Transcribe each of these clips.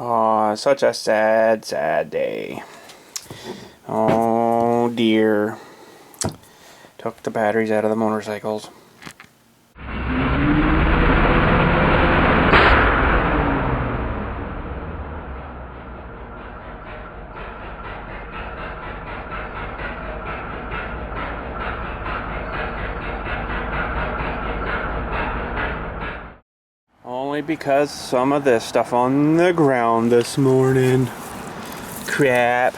Oh, such a sad, sad day. Oh dear. Took the batteries out of the motorcycles. Only because some of this stuff on the ground this morning. Crap.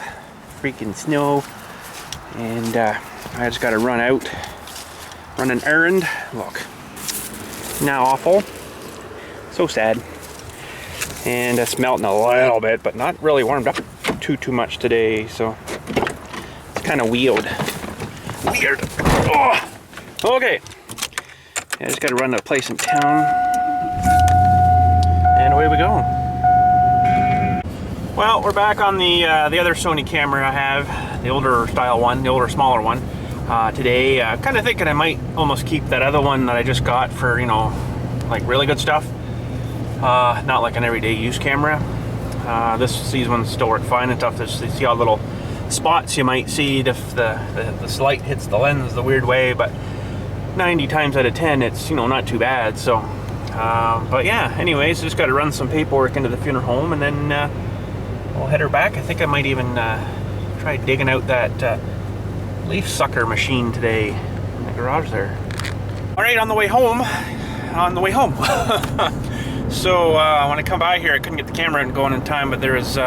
Freaking snow. And I just gotta run out. Run an errand. Look. Now awful. So sad. And it's melting a little bit, but not really warmed up too much today, so it's kind of weird. Oh. Okay. I just gotta run to a place in town. And away we go. Well, we're back on the other Sony camera I have, the older style one, the older smaller one. Today, kind of thinking I might almost keep that other one that I just got for, you know, like really good stuff. Not like an everyday use camera. These ones still work fine and stuff. You see all the little spots you might see if the light hits the lens the weird way, but 90 times out of 10 it's, you know, not too bad. So but yeah, anyways, just got to run some paperwork into the funeral home, and then I'll head her back. I think I might even try digging out that leaf sucker machine today in the garage there. All right, on the way home. So when I come by here, I couldn't get the camera going in time, but there was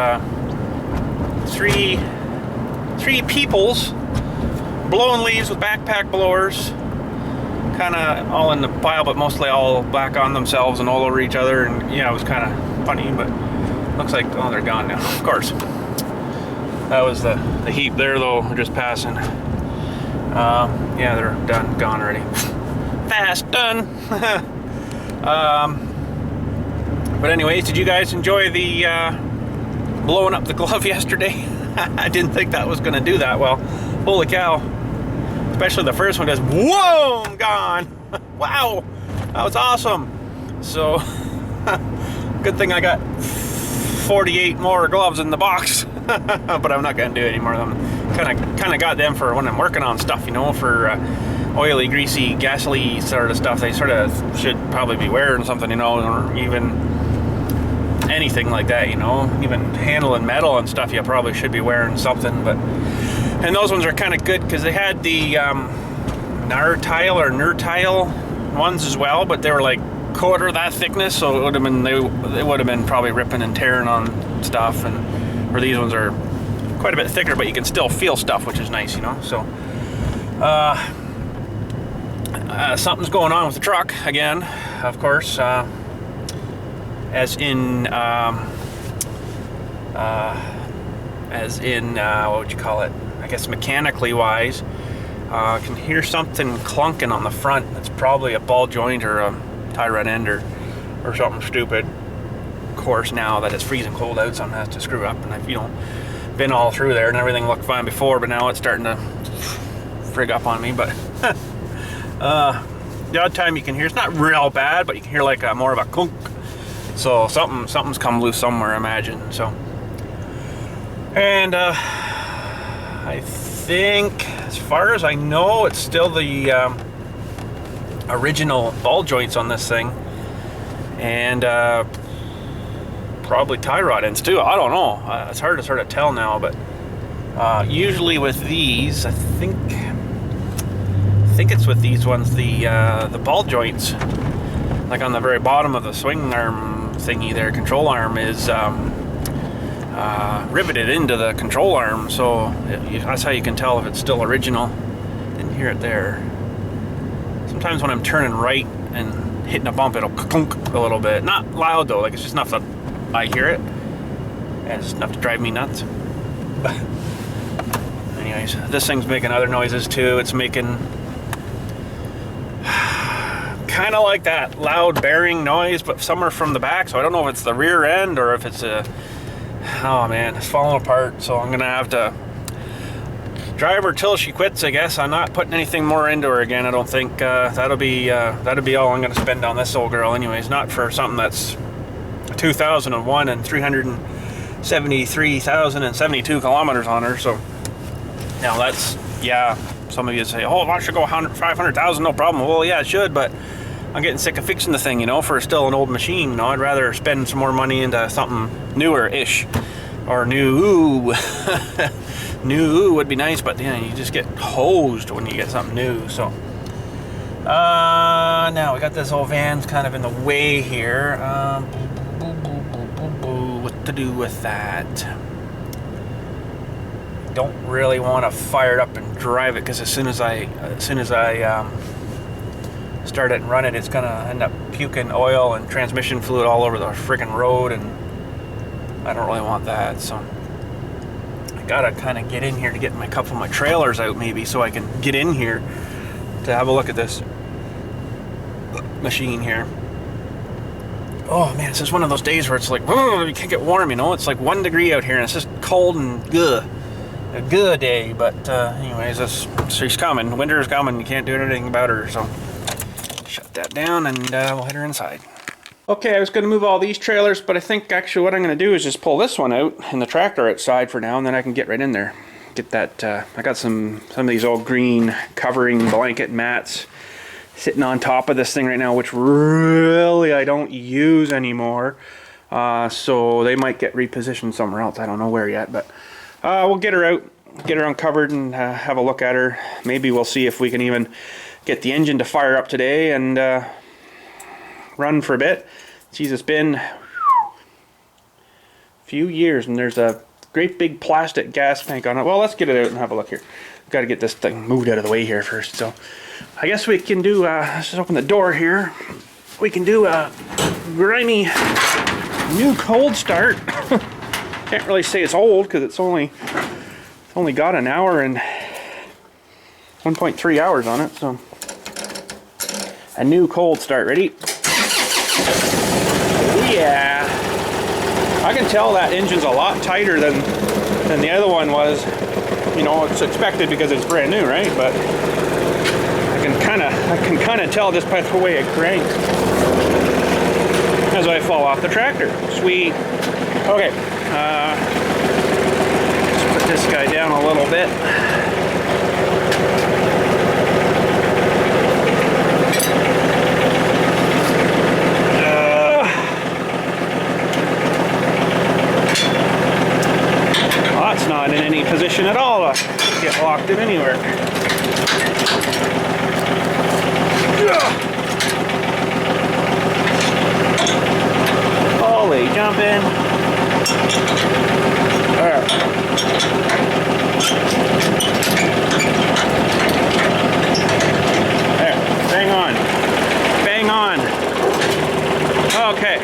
three peoples blowing leaves with backpack blowers, kind of all in the pile, but mostly all back on themselves and all over each other. And yeah, it was kind of funny, but looks like, oh, they're gone now. Of course, that was the heap there, though. We're just passing. Yeah, they're done, gone already. Fast done. But anyways, did you guys enjoy the blowing up the glove yesterday? I didn't think that was going to do that well. Holy cow. Especially the first one, just whoa, I'm gone. Wow, that was awesome. So good thing I got 48 more gloves in the box. But I'm not going to do any more of them. Kind of got them for when I'm working on stuff, you know, for oily, greasy, gasoline sort of stuff. They sort of should probably be wearing something, you know, or even anything like that, you know, even handling metal and stuff. You probably should be wearing something. But and those ones are kind of good because they had the Nurtile ones as well, but they were like quarter that thickness, so it would have been they would have been probably ripping and tearing on stuff. And where these ones are quite a bit thicker, but you can still feel stuff, which is nice, you know. So something's going on with the truck again, of course, as in what would you call it? I guess mechanically wise. I can hear something clunking on the front. It's probably a ball joint or a tie rod end or something stupid. Of course, now that it's freezing cold out, something has to screw up, and I've, you know, been all through there and everything looked fine before, but now it's starting to frig up on me. But the odd time you can hear, it's not real bad, but you can hear like more of a clunk. So something's come loose somewhere, I imagine. So, and I think, as far as I know, it's still the original ball joints on this thing, and probably tie rod ends too. I don't know. It's hard to sort of tell now, but usually with these, I think it's with these ones, the ball joints, like on the very bottom of the swing arm thingy there, control arm, is riveted into the control arm, so that's how you can tell if it's still original. Didn't hear it there. Sometimes when I'm turning right and hitting a bump, it'll clunk a little bit. Not loud though, like it's just enough that I hear it, and it's enough to drive me nuts. But anyways, this thing's making other noises too. It's making kind of like that loud bearing noise, but somewhere from the back, so I don't know if it's the rear end or if it's a, oh man, it's falling apart. So I'm gonna have to drive her till she quits, I guess. I'm not putting anything more into her again. I don't think that'll be all I'm gonna spend on this old girl anyways. Not for something that's 2001 and 373,072 kilometers on her. So now that's, yeah, some of you say, oh, I should go 500,000, no problem. Well, yeah, it should, but I'm getting sick of fixing the thing, you know, for still an old machine. You know, I'd rather spend some more money into something newer-ish, or new. New would be nice, but yeah, you just get hosed when you get something new. So now we got this old van's kind of in the way here. What to do with that? Don't really want to fire it up and drive it, because as soon as I start it and run it, it's gonna end up puking oil and transmission fluid all over the freaking road, and I don't really want that. So I gotta kind of get in here to get my couple of my trailers out, maybe, so I can get in here to have a look at this machine here. Oh man, it's just one of those days where it's like, oh, you can't get warm, you know. It's like 1 degree out here, and it's just cold and a good day. But anyways, she's coming. Winter is coming. You can't do anything about her. So shut that down, and we'll head her inside. Okay, I was going to move all these trailers, but I think actually what I'm going to do is just pull this one out and the tractor outside for now, and then I can get right in there. Get that. I got some of these old green covering blanket mats sitting on top of this thing right now, which really I don't use anymore. So they might get repositioned somewhere else. I don't know where yet, but we'll get her out, get her uncovered, and have a look at her. Maybe we'll see if we can even get the engine to fire up today and run for a bit. Geez, it's been a few years, and there's a great big plastic gas tank on it. Well, let's get it out and have a look here. Got to get this thing moved out of the way here first. So I guess we can do, let's just open the door here. We can do a grimy new cold start. Can't really say it's old, because it's only got an hour and 1.3 hours on it. So a new cold start. Ready? Yeah, I can tell that engine's a lot tighter than the other one was. You know, it's expected because it's brand new, right? But I can kind of tell just by the way it cranks as I fall off the tractor. Sweet. Okay, let's put this guy down a little bit. Well, that's not in any position at all to get locked in anywhere. Holy jumping. Alright. There, bang on. Bang on. Okay.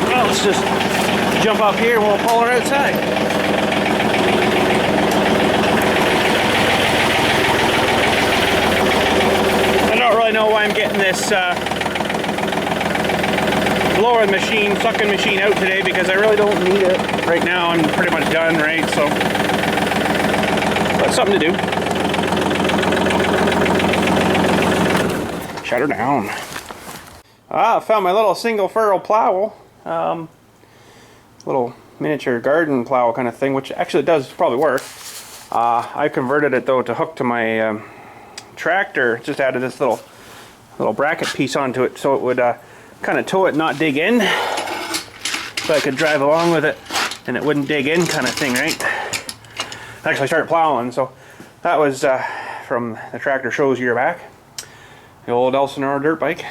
Well, let's just jump up here and we'll pull her outside. I don't really know why I'm getting this blower machine, sucking machine out today, because I really don't need it right now. I'm pretty much done, right? So, but something to do. Shut her down. I found my little single furrow plow. Little miniature garden plow kind of thing, which actually does probably work. I converted it though to hook to my tractor. Just added this little bracket piece onto it so it would kind of tow it, not dig in, so I could drive along with it and it wouldn't dig in, kind of thing, right? Actually, I started plowing, so that was from the tractor shows year back. The old Elsinore dirt bike,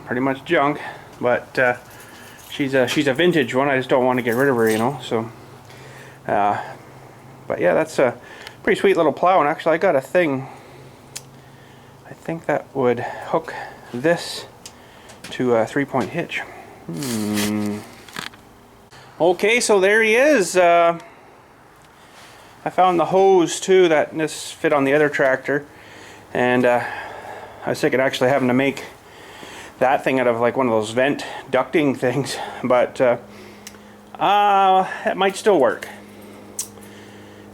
pretty much junk, but she's a vintage one. I just don't want to get rid of her, you know. So, but yeah, that's a pretty sweet little plow. And actually, I got a thing. I think that would hook this to a 3-point hitch. Okay, so there he is. I found the hose too that this fit on the other tractor, and I was thinking actually having to make that thing out of like one of those vent ducting things, but it might still work.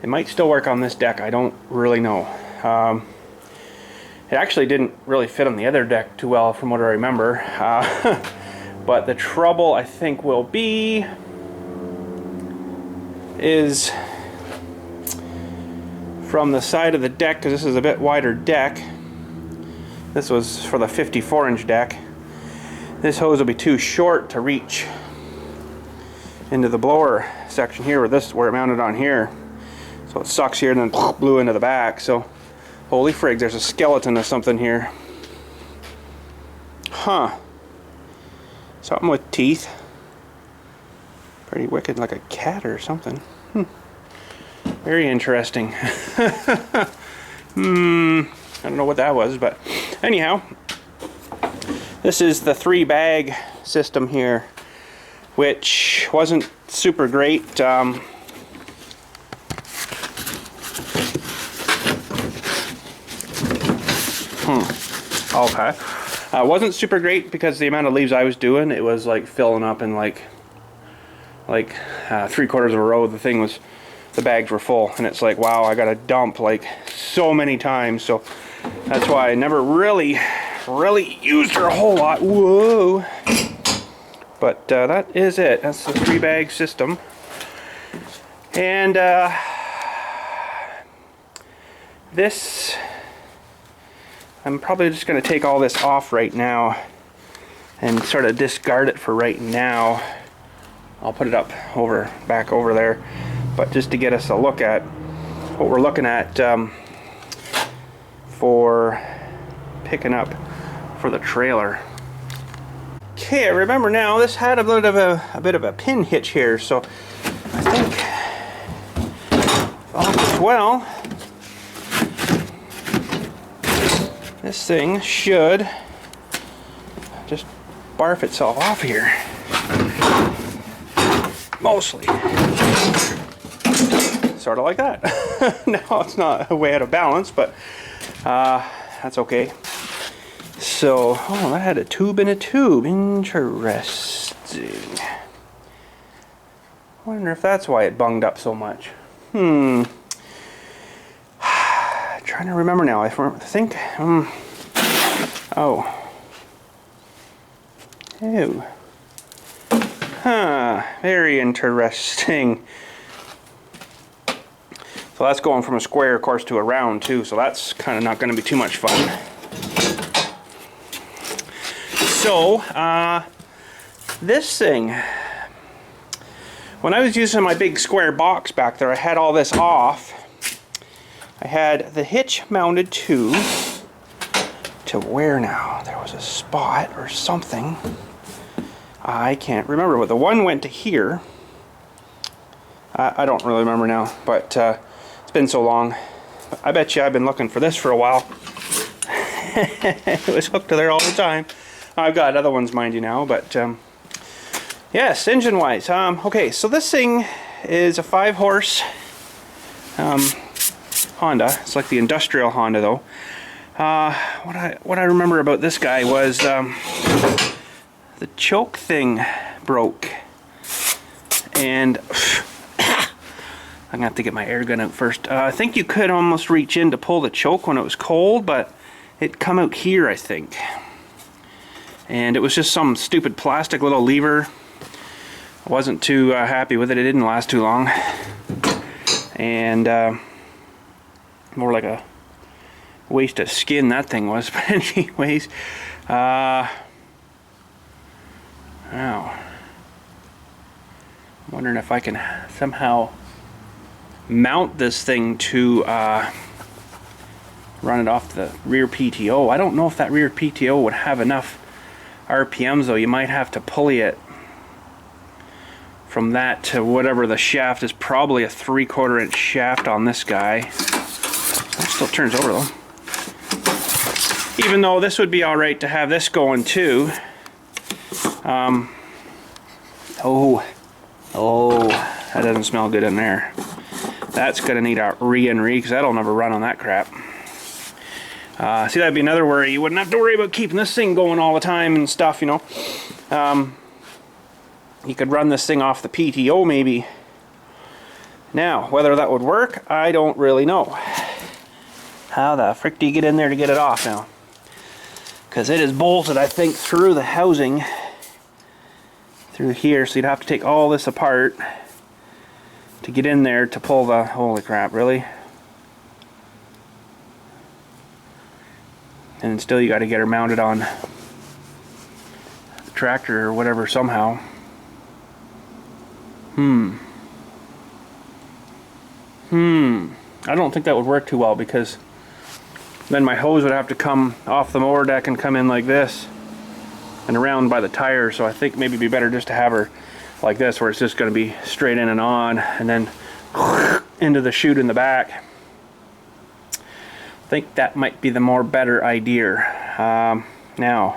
It might still work on this deck. I don't really know. It actually didn't really fit on the other deck too well from what I remember. But the trouble I think will be is from the side of the deck, because this is a bit wider deck. This was for the 54-inch deck. This hose will be too short to reach into the blower section here, where it mounted on here. So it sucks here and then blew into the back. So holy frig, there's a skeleton of something here. Huh. Something with teeth. Pretty wicked, like a cat or something. Very interesting. I don't know what that was, but anyhow, this is the 3-bag system here, which wasn't super great. Okay. Wasn't super great because the amount of leaves I was doing, it was like filling up in like 3/4 of a row. The bags were full, and it's like, wow, I gotta dump like so many times. So that's why I never really used her a whole lot. Whoa. But that is it. That's the 3-bag system. And this, I'm probably just going to take all this off right now and sort of discard it for right now. I'll put it back over there, but just to get us a look at what we're looking at for picking up for the trailer. Okay, I remember now, this had a bit of a pin hitch here, so I think all goes well, this thing should just barf itself off here. Mostly. Sort of like that. Now it's not way out of balance, but that's okay. So, oh, that had a tube in a tube. Interesting. I wonder if that's why it bunged up so much. Trying to remember now. I think. Oh. Ew. Huh. Very interesting. So that's going from a square, of course, to a round too. So that's kind of not going to be too much fun. So, this thing, when I was using my big square box back there, I had all this off. I had the hitch mounted to where now? There was a spot or something. I can't remember, but the one went to here. I don't really remember now, but it's been so long. I bet you I've been looking for this for a while. It was hooked to there all the time. I've got other ones, mind you, now, but yes, engine-wise. Okay, so this thing is a 5-horse Honda. It's like the industrial Honda, though. What I remember about this guy was the choke thing broke, and I'm gonna have to get my air gun out first. I think you could almost reach in to pull the choke when it was cold, but it come out here, I think. And it was just some stupid plastic little lever. I wasn't too happy with it. It didn't last too long. And more like a waste of skin that thing was. But anyways, wow. I'm wondering if I can somehow mount this thing to run it off the rear PTO. I don't know if that rear PTO would have enough RPMs, though. You might have to pulley it from that to whatever the shaft is. Probably a 3/4 inch shaft on this guy. That still turns over though. Even though this would be alright to have this going too. Oh, that doesn't smell good in there. That's gonna need a re-and-re, because that'll never run on that crap. See, that'd be another worry. You wouldn't have to worry about keeping this thing going all the time and stuff, you know. You could run this thing off the PTO maybe. Now, whether that would work, I don't really know. How the frick do you get in there to get it off now? Because it is bolted, I think, through the housing. through here, so you'd have to take all this apart to get in there to pull the, holy crap, really? And still you got to get her mounted on the tractor or whatever somehow. I don't think that would work too well, because then my hose would have to come off the mower deck and come in like this and around by the tire. So I think maybe it'd be better just to have her like this, where it's just going to be straight in and on, and then into the chute in the back. I think that might be the more better idea. Now,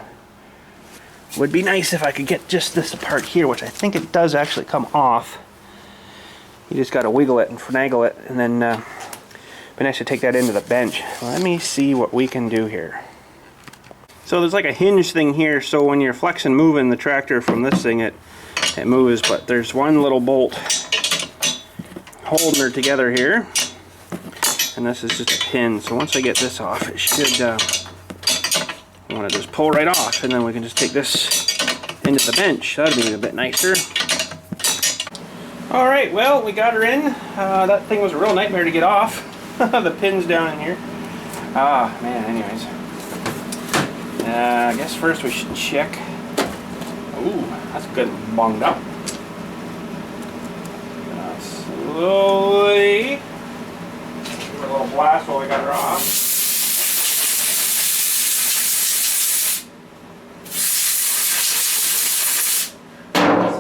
would be nice if I could get just this apart here, which I think it does actually come off. You just got to wiggle it and finagle it, and then be nice to take that into the bench. Let me see what we can do here. So there's like a hinge thing here, so when you're flexing, moving the tractor from this thing, it moves, but there's one little bolt holding her together here, and this is just a pin. So once I get this off, it should I want to just pull right off, and then we can just take this into the bench. That'd be a bit nicer. Alright, well, we got her in. That thing was a real nightmare to get off. The pin's down in here. Ah, man, anyways. I guess first we should check. Ooh, that's good and bunged up. Slowly. Give her a little blast while we got her off.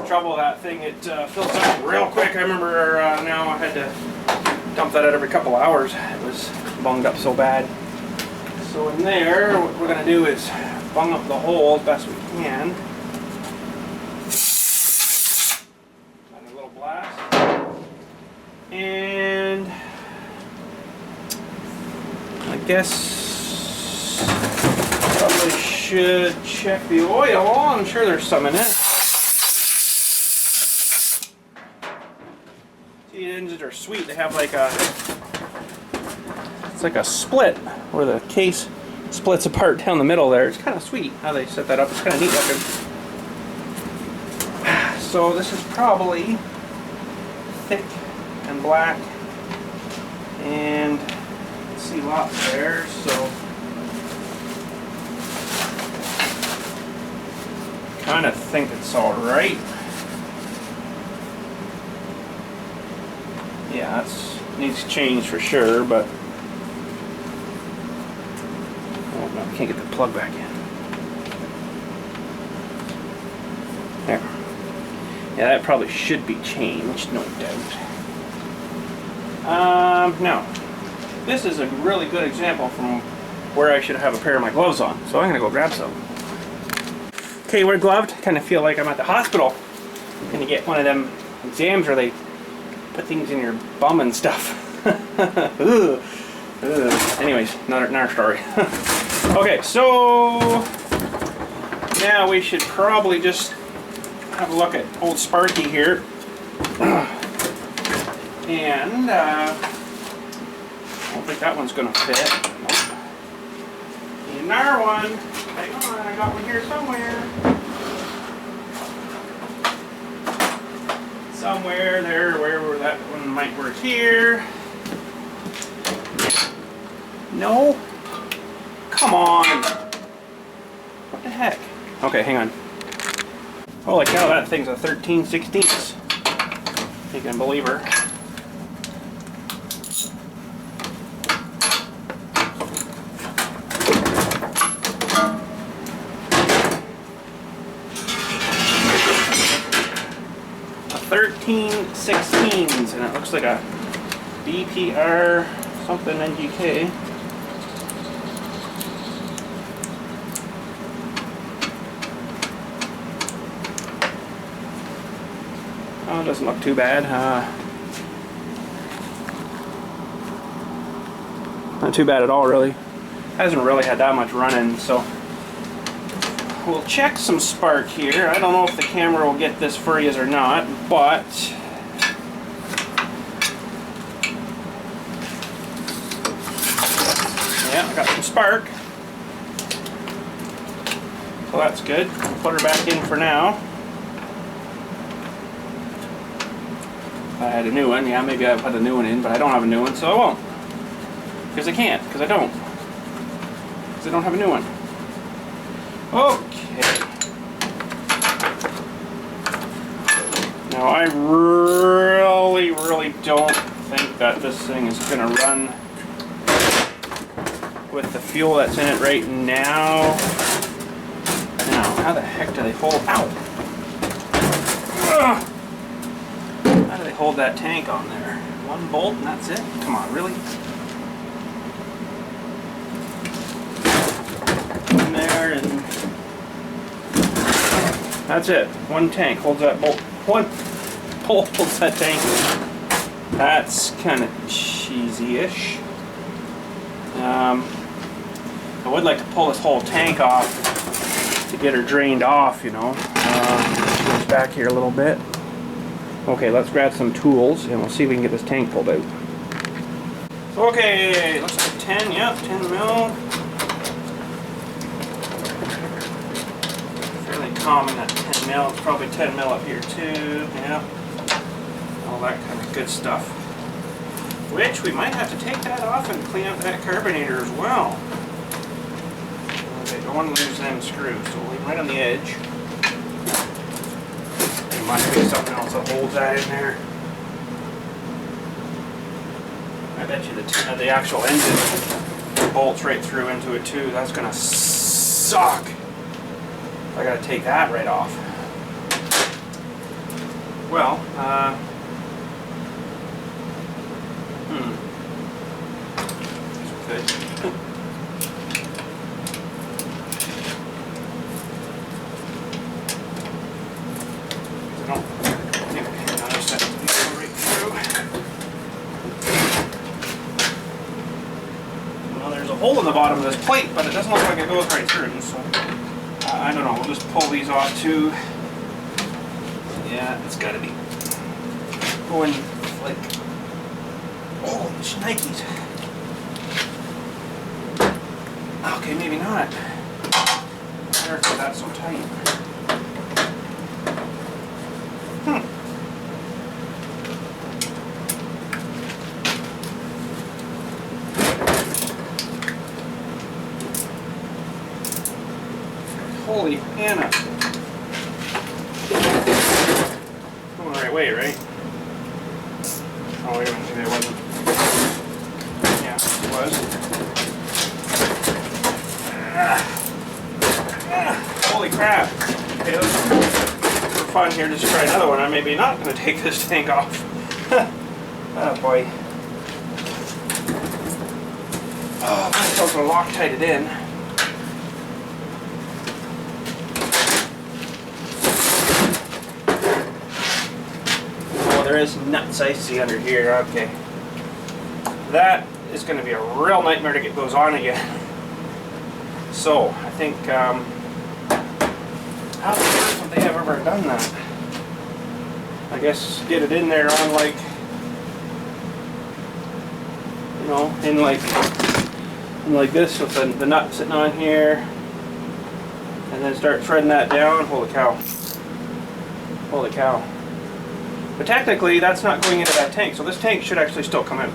Trouble with that thing, it fills up real quick. I remember now I had to dump that out every couple hours. It was bunged up so bad. So in there, what we're going to do is bung up the hole as best we can. Add a little blast. And I guess probably should check the oil. I'm sure there's some in it. The engines are sweet. They have like a, it's like a split where the case splits apart down the middle there. It's kind of sweet how they set that up. It's kind of neat looking. So this is probably thick and black, and let's see, lots there. So kind of think it's all right. Yeah, that needs change for sure, but oh no, I can't get the plug back in. There. Yeah, that probably should be changed, no doubt. Now, this is a really good example from where I should have a pair of my gloves on, so I'm gonna go grab some. Okay, we're gloved. Kind of feel like I'm at the hospital. I'm gonna get one of them exams where they put things in your bum and stuff. Ugh. Ugh. Anyways, another story. Okay, so now we should probably just have a look at old Sparky here. And I don't think that one's gonna fit. Nope. Need another one. Hang on, I got one here somewhere. Somewhere there, wherever that one might work here. No? Come on! What the heck? Okay, hang on. Holy cow, that thing's a 13/16. You can believe her. A 13/16s, and it looks like a BPR something NGK. Oh, it doesn't look too bad. Not too bad at all, really. Hasn't really had that much running, so we'll check some spark here. I don't know if the camera will get this for you or not, but yeah, I got some spark. So that's good. I'll put her back in for now. If I had a new one, yeah, maybe I'd put a new one in, but I don't have a new one, so I won't. Because I can't, because I don't. Because I don't have a new one. Okay. Now I really don't think that this thing is going to run with the fuel that's in it right now. Now, how the heck do they hold? Ow! Ugh. How do they hold that tank on there? One bolt and that's it? Come on, really? In there and that's it. One tank holds that bolt. One bolt holds that tank. That's kind of cheesy-ish. I would like to pull this whole tank off to get her drained off, you know. Goes back here a little bit. Okay, let's grab some tools and we'll see if we can get this tank pulled out. Okay, looks like 10, yep, 10 mil. Fairly common at 10 mil, it's probably 10 mil up here too, yeah. All that kind of good stuff. Which we might have to take that off and clean up that carbonator as well. Okay, don't want to lose them screws, so we'll leave right on the edge. There must be something else that holds that in there. I bet you the actual engine bolts right through into it too. That's gonna suck. I gotta take that right off. Well, good. Well, there's a hole in the bottom of this plate, but it doesn't look like it goes right through, so I don't know, we'll just pull these off too. Yeah, it's gotta be going like, oh, shnikes. Okay, maybe not. I wonder if that's so tight. Holy Hannah. Going the right way, right? Oh, wait a minute, maybe it wasn't. Yeah, it was. Holy crap. Okay, for fun here, just try another one. I'm maybe not going to take this tank off. Oh boy. Oh, I'm supposed to Loctite it in. Oh, there is nuts I see under here. Okay. That is going to be a real nightmare to get those on again. So, I think, how's the first one they have ever done that? I guess get it in there on like, you know, in like this with the nut sitting on here, and then start threading that down. Holy cow. Holy cow. But technically, that's not going into that tank, so this tank should actually still come out.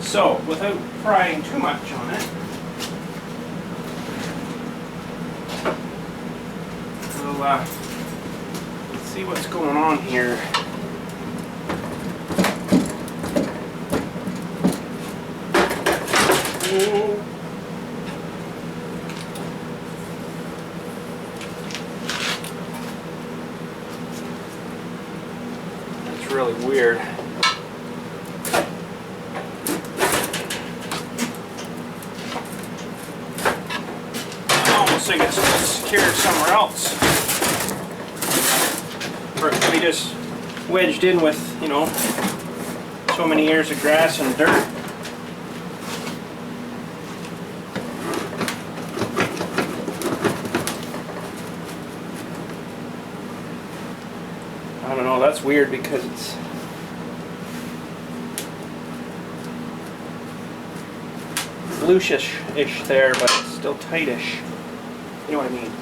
So, without prying too much on it, let's see what's going on here. Ooh. That's really weird. I almost think it's secured somewhere else. Or it could be just wedged in with, you know, so many years of grass and dirt. I don't know, that's weird because it's loose-ish there, but it's still tightish. You know what I mean?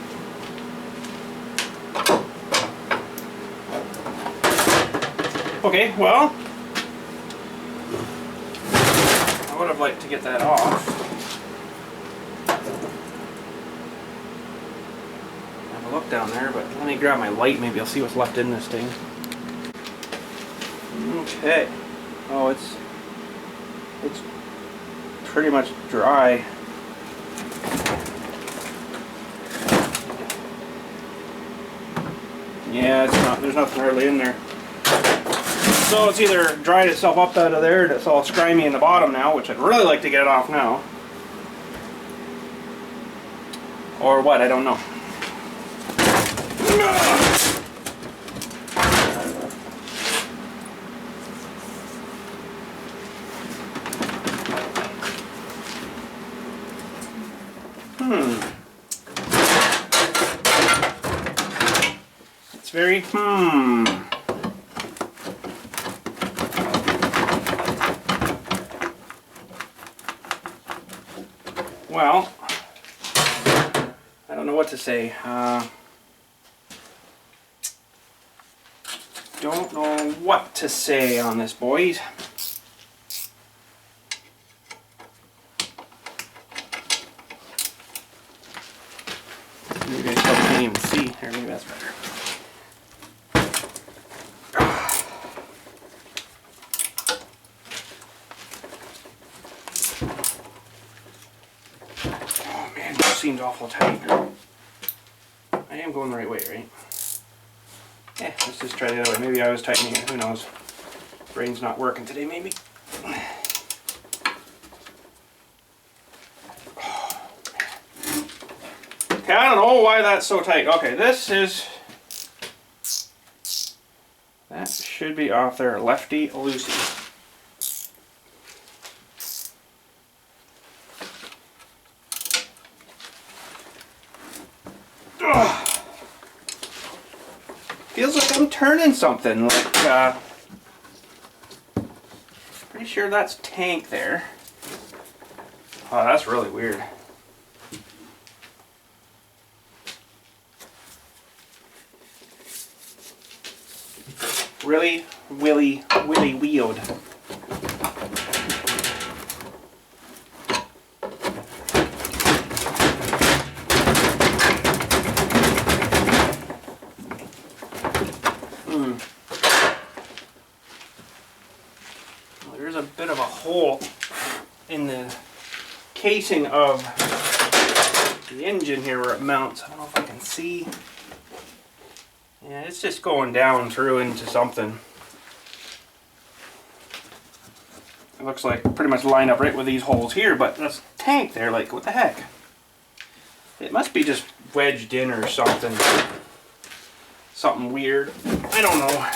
Okay, well, I would have liked to get that off. Have a look down there, but let me grab my light, maybe I'll see what's left in this thing. Okay. Oh, it's pretty much dry. Yeah, it's not, there's nothing hardly in there. So it's either dried itself up out of there, that's all scrimey in the bottom now, which I'd really like to get it off now. Or what, I don't know. It's very, Well, I don't know what to say. Don't know what to say on this, boys. You guys probably can't even see. Here, maybe that's better. Oh man, this seems awful tight. I am going the right way, right? Yeah, let's just try the other way. Maybe I was tightening it. Who knows? Brain's not working today, maybe. Okay, I don't know why that's so tight. Okay, that should be off there, lefty loosey. Feels like I'm turning something, like, pretty sure that's tank there. Oh, that's really weird. Really, willy wheeled. There's a bit of a hole in the casing of the engine here where it mounts. I don't know if I can see. Yeah, it's just going down through into something. It looks like pretty much lined up right with these holes here, but that's tank there, like what the heck? It must be just wedged in or something. Something weird. I don't know.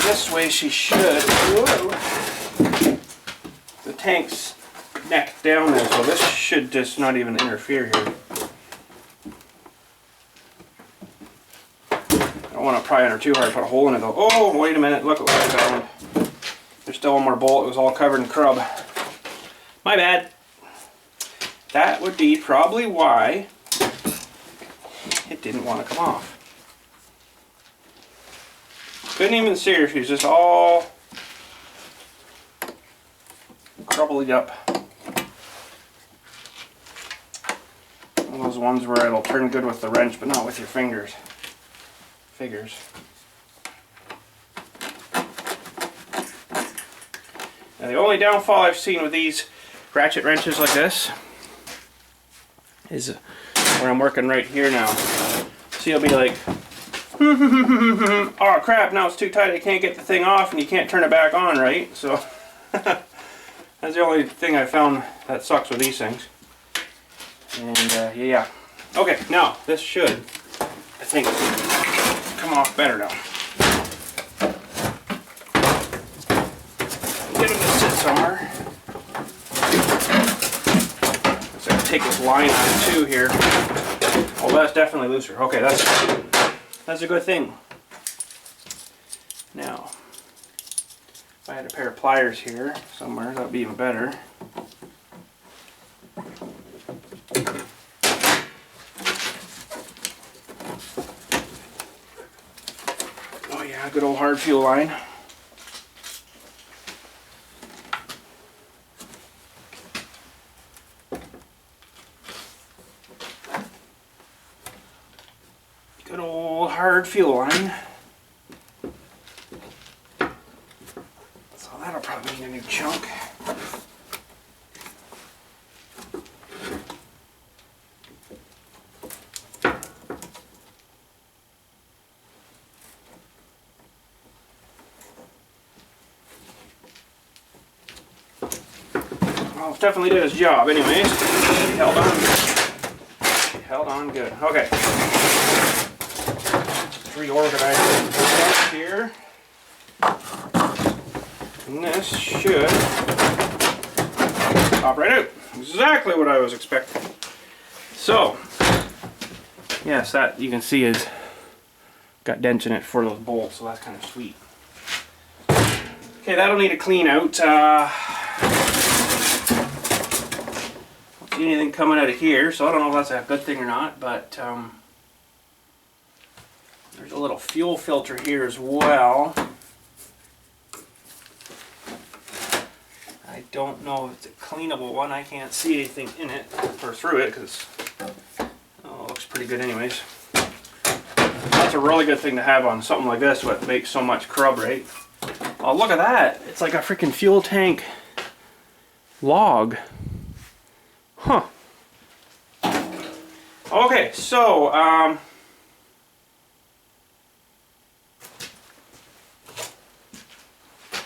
This way she should. Whoa. The tank's neck down there, so this should just not even interfere here. I don't want to pry on her too hard, put a hole in it though. Oh, wait a minute, look what I found. There's still one more bolt, it was all covered in crud. My bad. That would be probably why it didn't want to come off. Couldn't even see her, she's just all crumbly up. One of those ones where it'll turn good with the wrench, but not with your fingers. Figures. Now the only downfall I've seen with these ratchet wrenches like this is where I'm working right here now. So you'll be like, oh crap, now it's too tight, I can't get the thing off, and you can't turn it back on, right? So that's the only thing I found that sucks with these things. And yeah. Okay, now this should, I think, come off better now. Get him to sit somewhere. So I take this line out of two here. Oh, that's definitely looser. Okay, that's a good thing. Now, if I had a pair of pliers here somewhere, that would be even better. good old hard fuel line. Good old hard fuel line. So that'll probably need a new chunk. Well, it definitely did its job anyways. Held on. Held on good. Okay. Let's reorganize this here. And this should pop right out. Exactly what I was expecting. So, yes, that you can see is got dents in it for those bolts, so that's kind of sweet. Okay, that'll need a clean out. Don't see anything coming out of here, so I don't know if that's a good thing or not, but there's a little fuel filter here as well. I don't know if it's a cleanable one. I can't see anything in it or through it because it looks pretty good anyways. That's a really good thing to have on something like this what makes so much crud, right? Oh, look at that. It's like a freaking fuel tank log. Huh. Okay, so I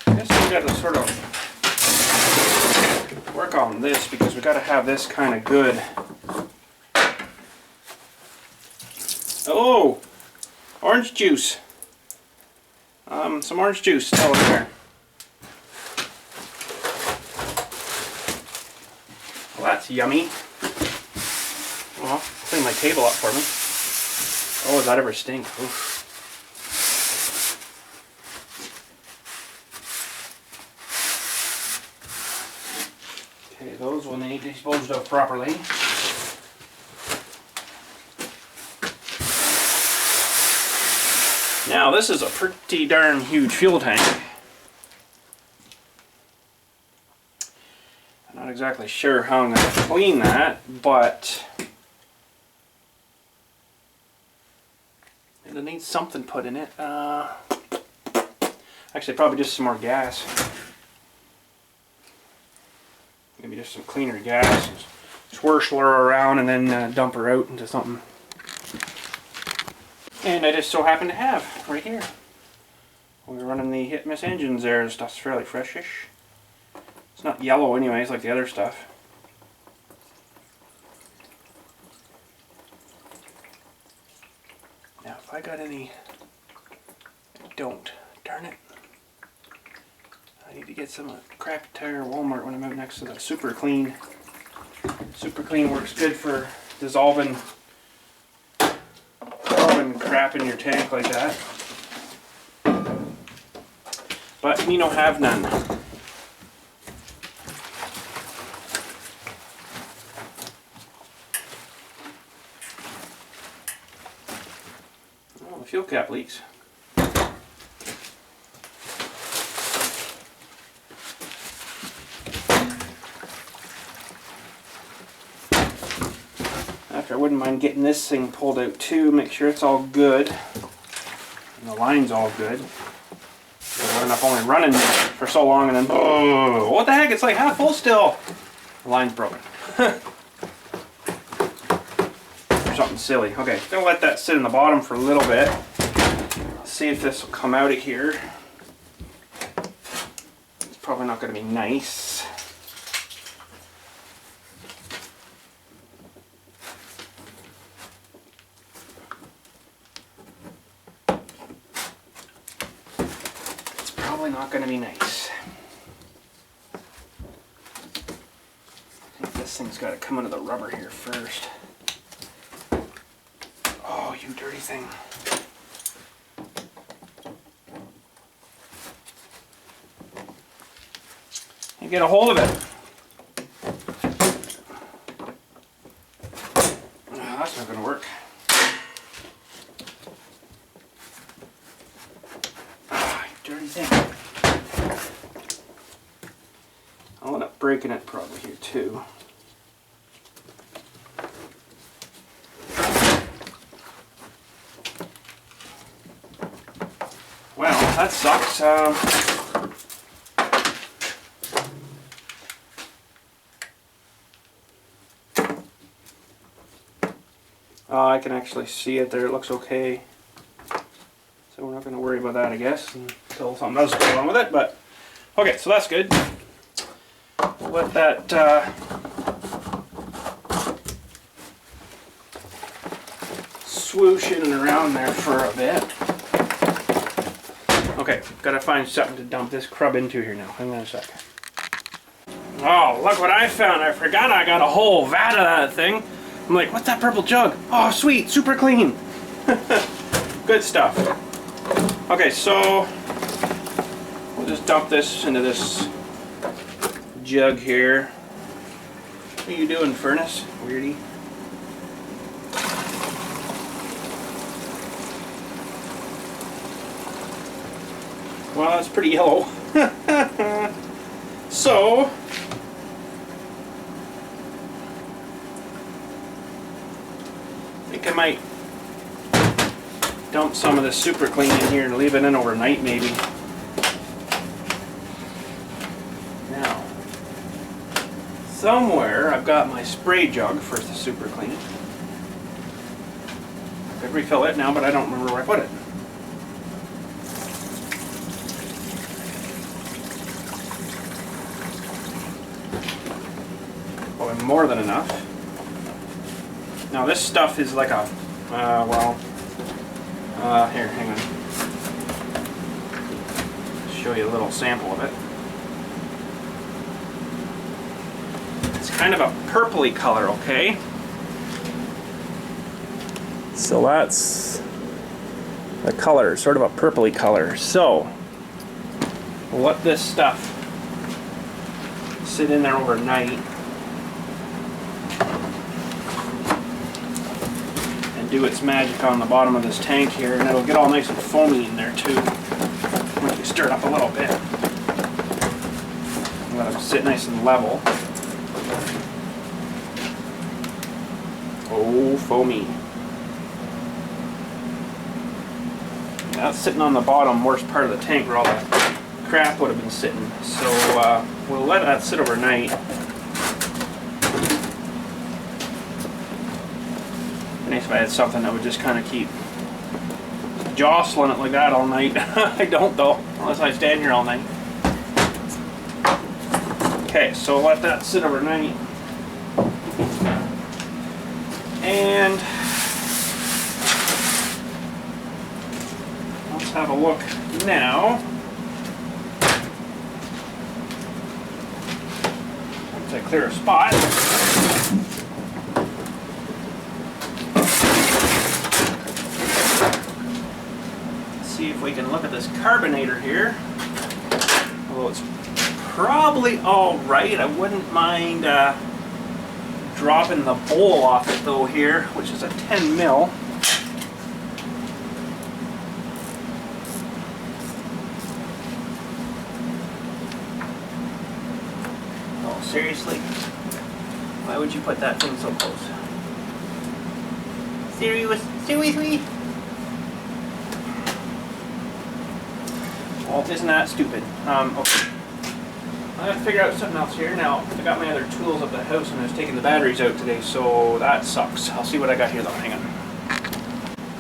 guess we got to sort of work on this because we got to have this kind of good. Oh, orange juice. Some orange juice still in there. Well, that's yummy. Well, clean my table up for me. Oh, does that ever stink? Oof. Okay, those will need disposed of properly. Now this is a pretty darn huge fuel tank. I'm not exactly sure how I'm going to clean that, but it'll need something put in it. Actually, probably just some more gas. Maybe just some cleaner gas. Swirl her around and then dump her out into something. And I just so happen to have right here. We're running the hit miss engines there. The stuff's fairly freshish. It's not yellow anyways like the other stuff. Now if I got any, I don't. Darn it. I need to get some crappy tire Walmart when I'm out next to the Super Clean. Super Clean works good for dissolving crap in your tank like that. But me no have none. Oh, the fuel cap leaks. I wouldn't mind getting this thing pulled out too, make sure it's all good and the line's all good. I'll end up only running for so long and then, oh, what the heck, it's like half full still. The line's broken. Or something silly. Okay, gonna let that sit in the bottom for a little bit. See if this will come out of here. It's probably not gonna be nice. Not going to be nice. I think this thing's got to come into the rubber here first. Oh, you dirty thing. You get a hold of it. Oh, that's not going to work. breaking it probably here too. Well, that sucks. Oh, I can actually see it there. It looks okay. So we're not going to worry about that, I guess, until something does go on with it. But okay, so that's good. Let that swoosh in and around there for a bit. Okay, gotta find something to dump this crud into here now. Hang on a second. Oh, look what I found. I forgot I got a whole vat of that thing. I'm like, what's that purple jug? Oh, sweet, super clean. Good stuff. Okay, so we'll just dump this into this jug here. What are you doing, furnace? Weirdy. Well, that's pretty yellow. So, I think I might dump some of this super clean in here and leave it in overnight maybe. Now, somewhere I've got my spray jug for the super clean. I could refill it now, but I don't remember where I put it. More than enough. Now this stuff is like a, here, hang on. Show you a little sample of it. It's kind of a purpley color, okay? So that's the color, sort of a purpley color. So, we'll let this stuff sit in there overnight. Do its magic on the bottom of this tank here, and it'll get all nice and foamy in there too when you stir it up a little bit. Let it sit nice and level. Oh, foamy. That's sitting on the bottom worst part of the tank where all the crap would have been sitting. So we'll let that sit overnight. Nice if I had something that would just kind of keep jostling it like that all night. I don't though, unless I stand here all night. Okay, so let that sit overnight. And let's have a look now. Once I clear a spot. See if we can look at this carbonator here. Although it's probably all right. I wouldn't mind dropping the bowl off it though here, which is a 10 mil. Oh, seriously? Why would you put that thing so close? Seriously? Well, isn't that stupid? Okay. I gotta figure out something else here. Now, I got my other tools at the house and I was taking the batteries out today, so that sucks. I'll see what I got here though. Hang on.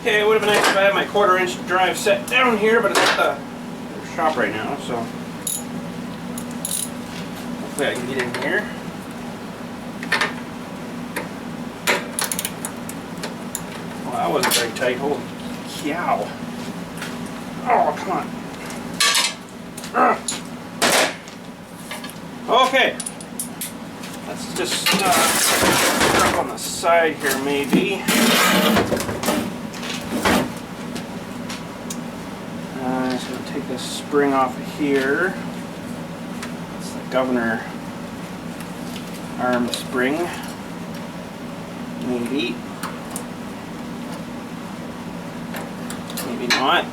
Okay, it would have been nice if I had my 1/4 inch drive set down here, but it's at the shop right now, so hopefully I can get in here. Well, that wasn't very tight. Holy cow. Oh, come on. Okay, let's just put up on the side here maybe. I'm just going to take this spring off of here. It's the governor arm spring. Maybe. Maybe not.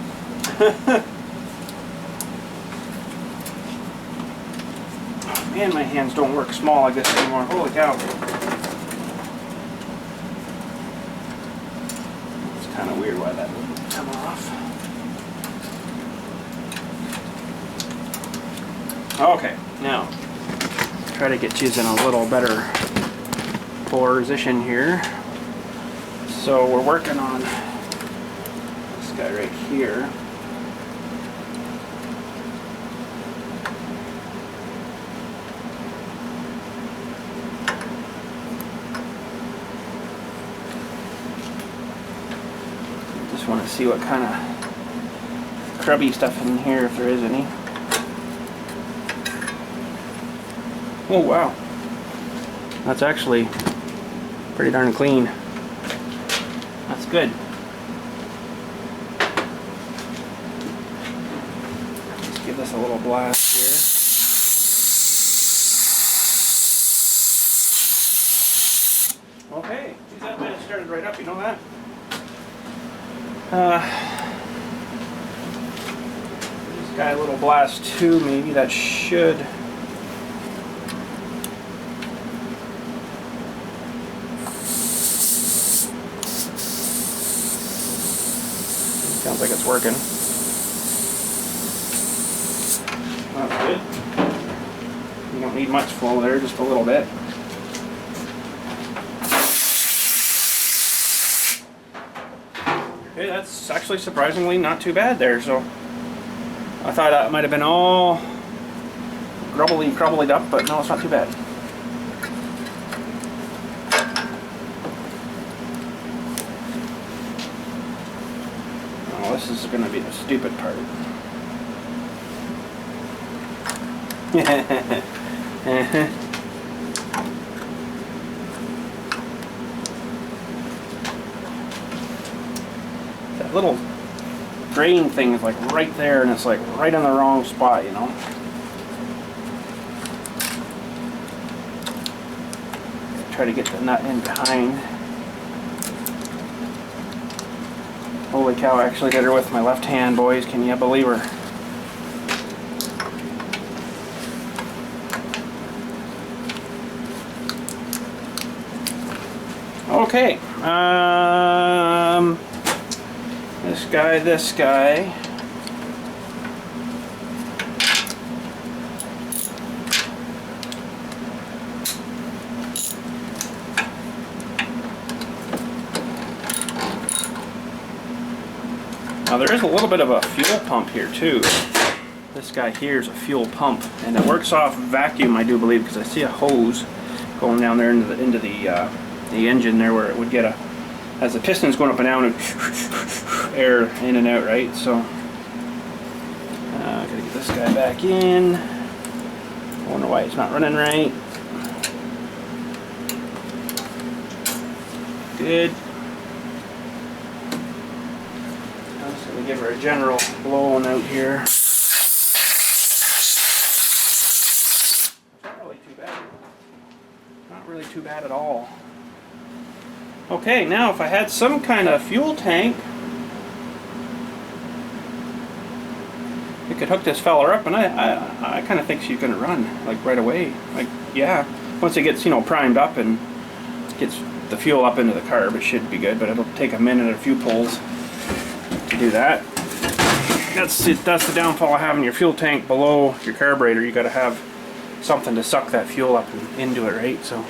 Man, my hands don't work small like this anymore. Holy cow. It's kind of weird why that wouldn't come off. Okay, now try to get you in a little better position here. So we're working on this guy right here. Just want to see what kind of crubby stuff in here, if there is any. Oh wow, that's actually pretty darn clean. That's good. Let's give this a little blast here. Okay, geez, that might have started right up, you know that? This guy a little blast too, maybe that should. Sounds like it's working. That's good. You don't need much flow there, just a little bit. Okay, that's actually surprisingly not too bad there. So I thought that might have been all crubbly up, but no, it's not too bad. This is going to be the stupid part. That little drain thing is like right there, and it's like right in the wrong spot, you know. Try to get the nut in behind. Holy cow, I actually did her with my left hand, boys. Can you believe her? Okay. This guy. Now there is a little bit of a fuel pump here too. This guy here is a fuel pump, and it works off vacuum, I do believe, because I see a hose going down there into the engine there, where it would get as the piston's going up and down, and air in and out, right? So gotta get this guy back in. I wonder why it's not running right. Good. Give her a general blowing out here. Not really too bad. Not really too bad at all. Okay, now if I had some kind of fuel tank, we could hook this fella up, and I kind of think she's gonna run like right away. Like, yeah, once it gets, you know, primed up and gets the fuel up into the carb, it should be good. But it'll take a minute or a few pulls to do that. That's it. That's the downfall of having your fuel tank below your carburetor. You got to have something to suck that fuel up and into it, right? So,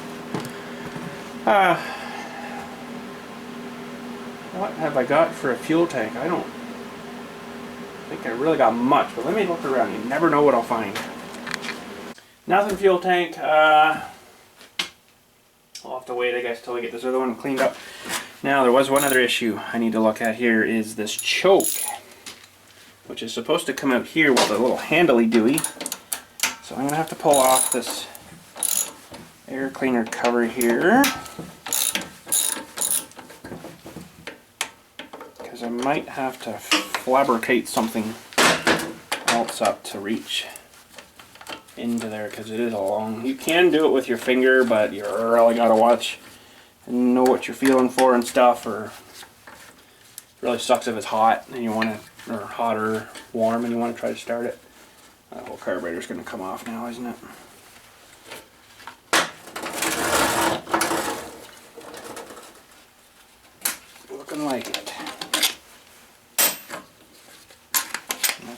what have I got for a fuel tank? I don't think I really got much, but let me look around. You never know what I'll find. Nothing fuel tank. I'll have to wait, I guess, till I get this other one cleaned up. Now, there was one other issue I need to look at here, is this choke, which is supposed to come out here with a little handly-dooey. So I'm going to have to pull off this air cleaner cover here, because I might have to fabricate something else up to reach into there, because it is a long. You can do it with your finger, but you really got to watch and know what you're feeling for and stuff. Or it really sucks if it's hot and you want to, or hot or warm and you want to try to start it. The whole carburetor's going to come off now, isn't it? nothing like it.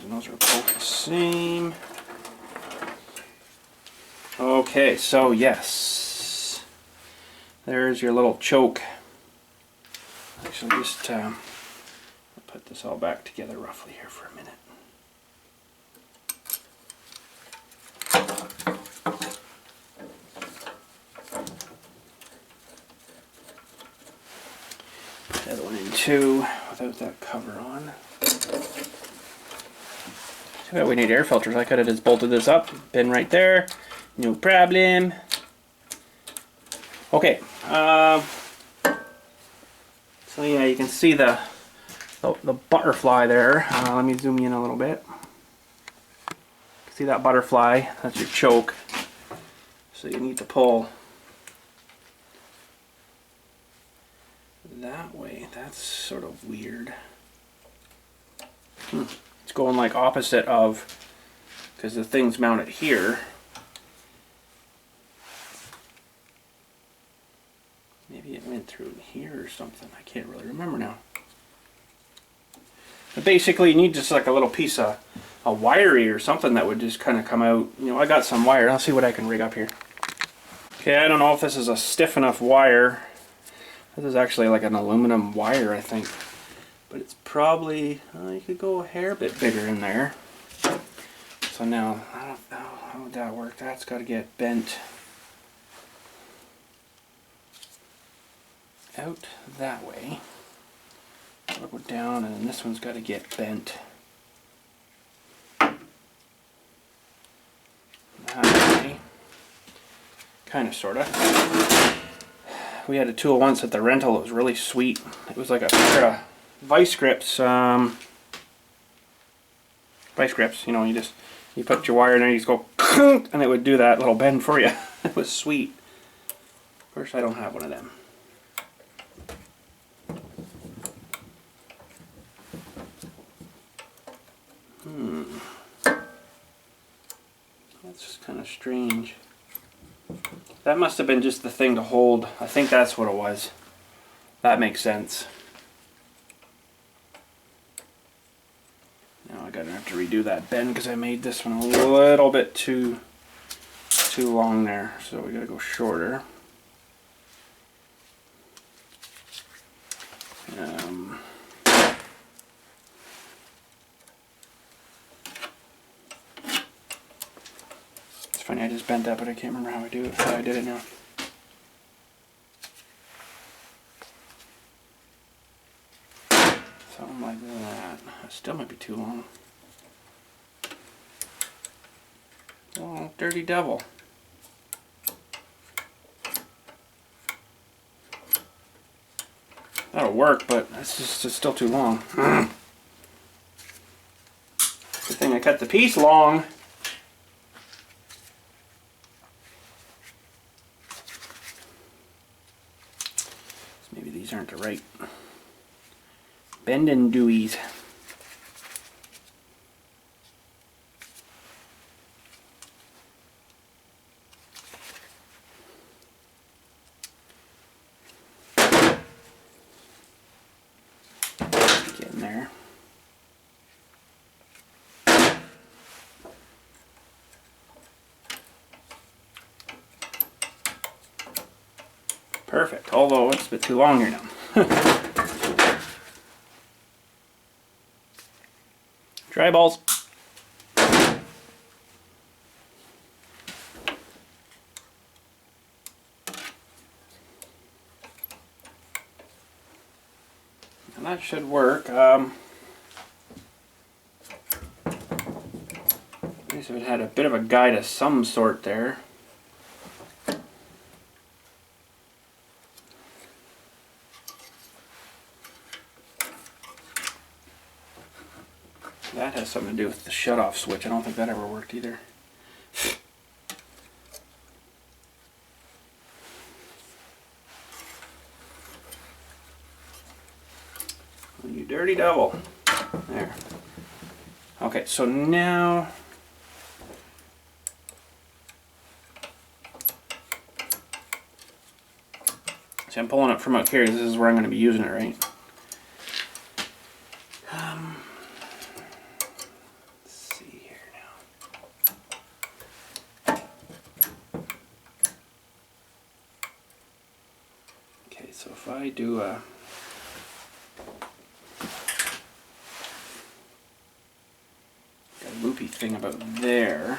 Those are both the same. Okay, so yes, there's your little choke. Actually, just I'll put this all back together roughly here for a minute. Put the other one in too, without that cover on. Too bad we need air filters. I could have just bolted this up, been right there, no problem. Okay, so yeah, you can see the butterfly there. Let me zoom in a little bit. See that butterfly? That's your choke. So you need to pull that way. That's sort of weird. It's going like opposite of, because the thing's mounted here. Maybe it went through here or something. I can't really remember now. But basically you need just like a little piece of a wiry or something that would just kind of come out. You know, I got some wire. I'll see what I can rig up here. Okay, I don't know if this is a stiff enough wire. This is actually like an aluminum wire, I think. But it's probably, you could go a hair bit bigger in there. So now, I don't know, how would that work? That's got to get bent out that way. It'll go down, and then this one's got to get bent that way. Kind of, sort of. We had a tool once at the rental. It was really sweet. It was like a pair of vice grips. Vice grips. You know, you put your wire in there, you just go, and it would do that little bend for you. It was sweet. Of course, I don't have one of them. That's just kind of strange. That must have been just the thing to hold. I think that's what it was. That makes sense. Now I'm gonna have to redo that bend because I made this one a little bit too long there. So we gotta go shorter. It's funny, I just bent that, but I can't remember how I did it now. Something like that. It still might be too long. Oh, dirty devil. That'll work, but it's still too long. Good thing I cut the piece long. Maybe these aren't the right bend and doies. Getting there. Perfect, although it's a bit too long here now. Dry balls. And that should work. At least if it had a bit of a guide of some sort there. That has something to do with the shut-off switch. I don't think that ever worked either. You dirty devil. There. Okay, so now see, I'm pulling it from up here. This is where I'm going to be using it, right? Okay, so if I do a loopy thing about there.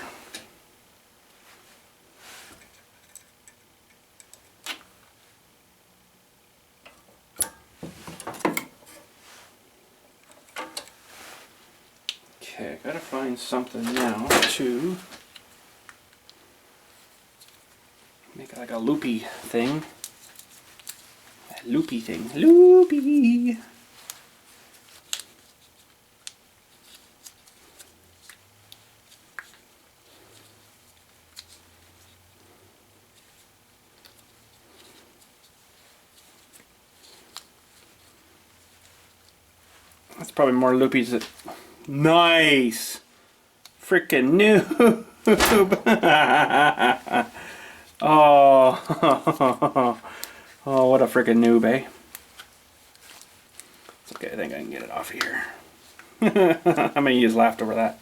Okay, I gotta find something now to make like a loopy thing. A loopy thing. Loopy! That's probably more loopies that... Nice! Freaking noob! Oh, oh, what a freaking noob, eh? It's okay, I think I can get it off here. How many years laughed over that?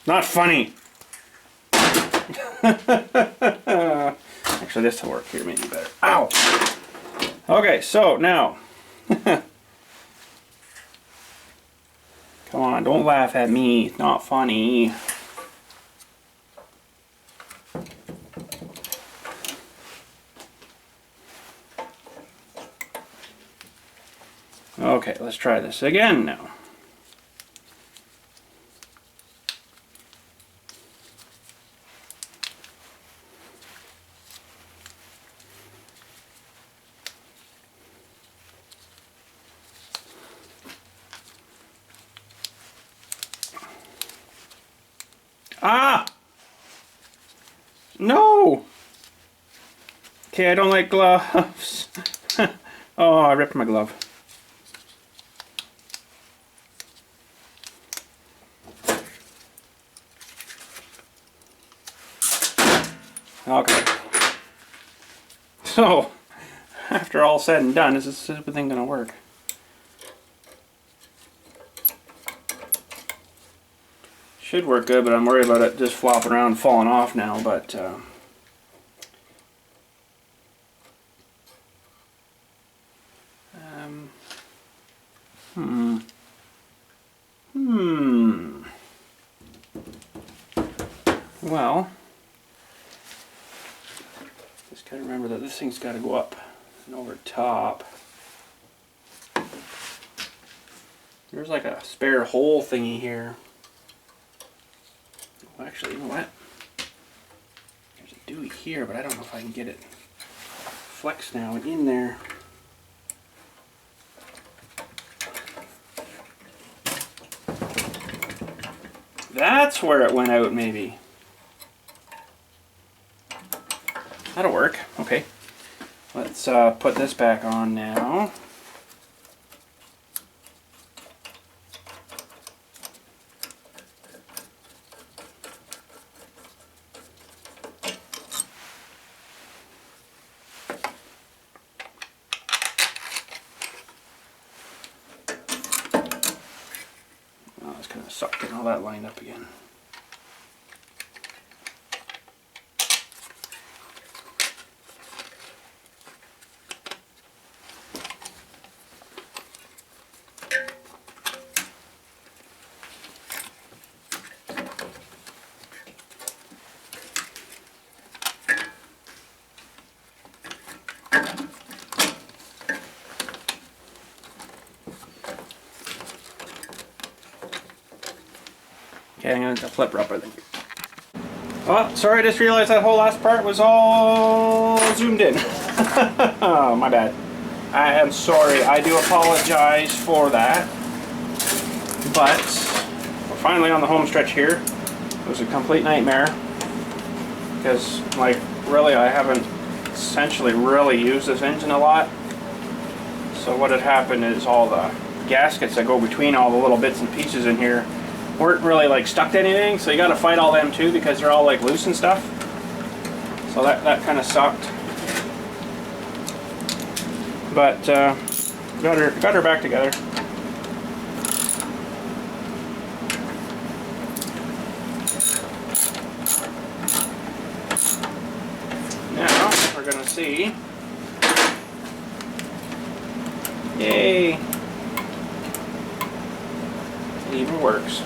Not funny! Actually, this will work here, maybe better. Ow! Okay, so now... Come on, don't laugh at me. It's not funny. Okay, let's try this again now. Ah! No! Okay, I don't like gloves. Oh, I ripped my glove. Okay. So, after all said and done, is this stupid thing gonna work? Should work good, but I'm worried about it just flopping around and falling off now, but well, just gotta remember that this thing's gotta go up and over top. There's like a spare hole thingy here. Well, actually, you know what? There's a dewey here, but I don't know if I can get it flex now and in there. That's where it went out, maybe. That'll work. Okay. Let's put this back on now. Oh, it's kind of sucked getting all that lined up again. Okay, I'm going to flip her up, I think. Oh, sorry, I just realized that whole last part was all zoomed in. Oh, my bad. I am sorry. I do apologize for that. But we're finally on the home stretch here. It was a complete nightmare. Because, like, really, I haven't essentially really used this engine a lot. So what had happened is all the gaskets that go between all the little bits and pieces in here weren't really like stuck to anything, so you got to fight all them too because they're all like loose and stuff. So that kind of sucked. But got her back together. Now we're gonna see Yay! It even works.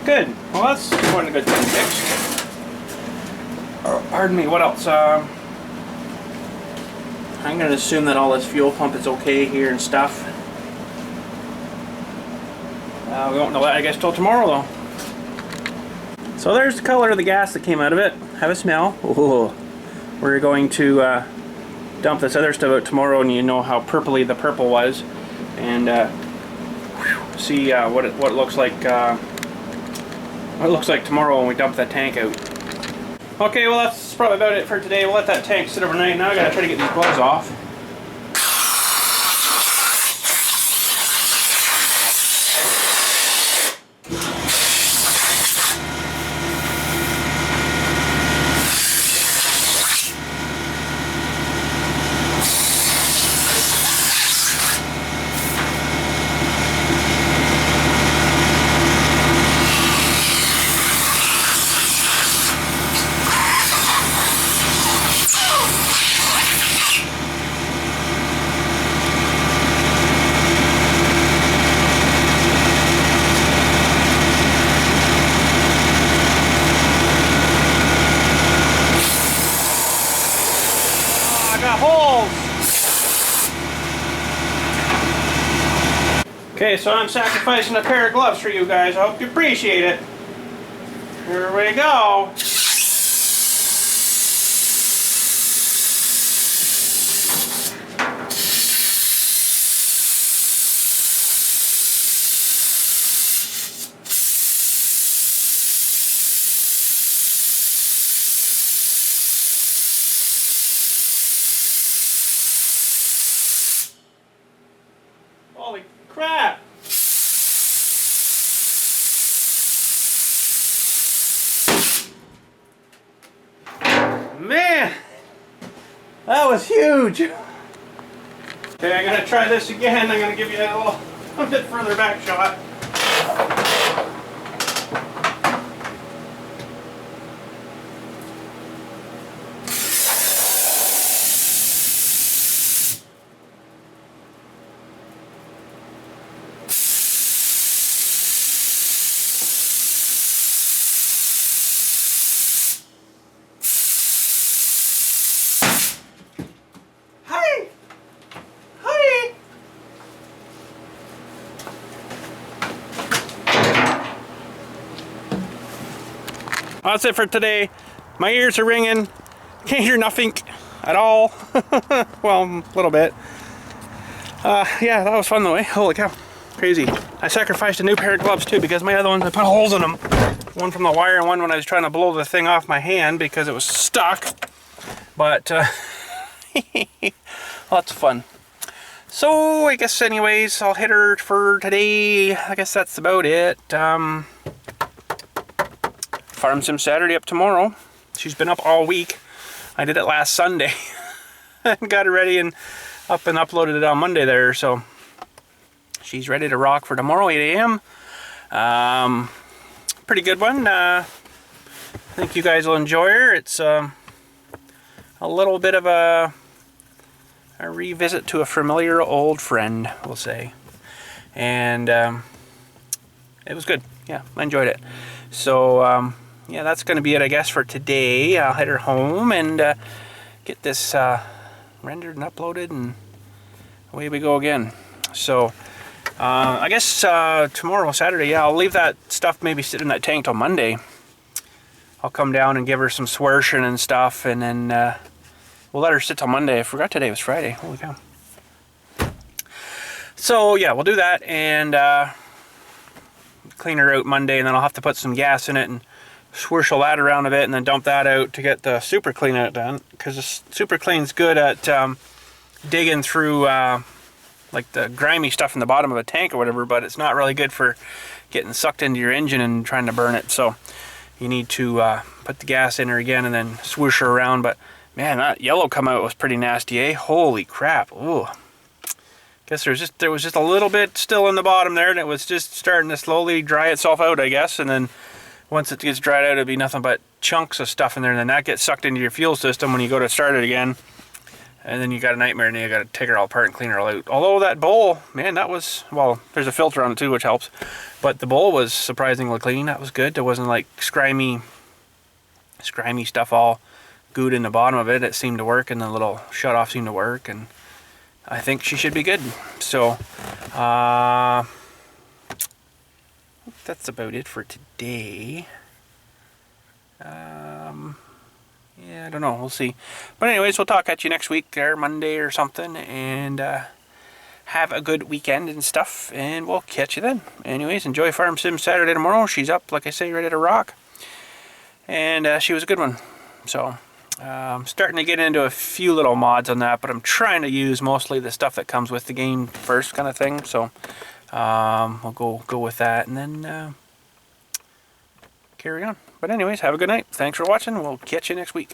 Good. Well, that's one of the good things fixed. Oh, pardon me. What else? I'm going to assume that all this fuel pump is okay here and stuff. We won't know that, I guess, till tomorrow, though. So there's the color of the gas that came out of it. Have a smell. Ooh. We're going to dump this other stuff out tomorrow, and you know how purpley the purple was, and see what it looks like. What it looks like tomorrow when we dump that tank out. Okay, well that's probably about it for today. We'll let that tank sit overnight. Now I gotta try to get these gloves off. Okay, so I'm sacrificing a pair of gloves for you guys. I hope you appreciate it. Here we go. Holy crap! Man! That was huge! Okay, I'm gonna try this again. I'm gonna give you a bit further back shot. Well, that's it for today. My ears are ringing. Can't hear nothing at all. Well, a little bit. Yeah, that was fun though, eh? Holy cow. Crazy. I sacrificed a new pair of gloves too because my other ones, I put holes in them. One from the wire and one when I was trying to blow the thing off my hand because it was stuck. But, lots of fun. So, I guess anyways, I'll hit her for today. I guess that's about it. Farm Sim Saturday up tomorrow. She's been up all week. I did it last Sunday. Got it ready and up and uploaded it on Monday there, so she's ready to rock for tomorrow, 8 a.m. Pretty good one. I think you guys will enjoy her. It's a little bit of a revisit to a familiar old friend, we'll say. And it was good. Yeah, I enjoyed it. So, yeah, that's going to be it, I guess, for today. I'll head her home and get this rendered and uploaded, and away we go again. So, I guess tomorrow, Saturday, yeah, I'll leave that stuff maybe sit in that tank till Monday. I'll come down and give her some swershing and stuff, and then we'll let her sit till Monday. I forgot today was Friday. Holy cow. So, yeah, we'll do that, and clean her out Monday, and then I'll have to put some gas in it and swirl that around a bit and then dump that out to get the super clean out done, because the super clean's good at digging through like the grimy stuff in the bottom of a tank or whatever, but it's not really good for getting sucked into your engine and trying to burn it. So you need to put the gas in her again and then swoosh her around. But man, that yellow come out was pretty nasty, eh? Holy crap. Ooh. Guess there was just a little bit still in the bottom there, and it was just starting to slowly dry itself out, I guess. And then once it gets dried out, it'll be nothing but chunks of stuff in there, and then that gets sucked into your fuel system when you go to start it again. And then you got a nightmare, and then you got to take her all apart and clean her all out. Although that bowl, man, that was, well, there's a filter on it too, which helps. But the bowl was surprisingly clean. That was good. There wasn't like scrimey stuff all gooed in the bottom of it. It seemed to work, and the little shut off seemed to work, and I think she should be good. So, that's about it for today. Yeah, I don't know. We'll see. But anyways, we'll talk at you next week or Monday or something. And have a good weekend and stuff. And we'll catch you then. Anyways, enjoy Farm Sim Saturday tomorrow. She's up, like I say, ready to rock. And she was a good one. So, I'm starting to get into a few little mods on that. But I'm trying to use mostly the stuff that comes with the game first kind of thing. So, we'll go with that. And then carry on. But anyways, have a good night. Thanks for watching. We'll catch you next week.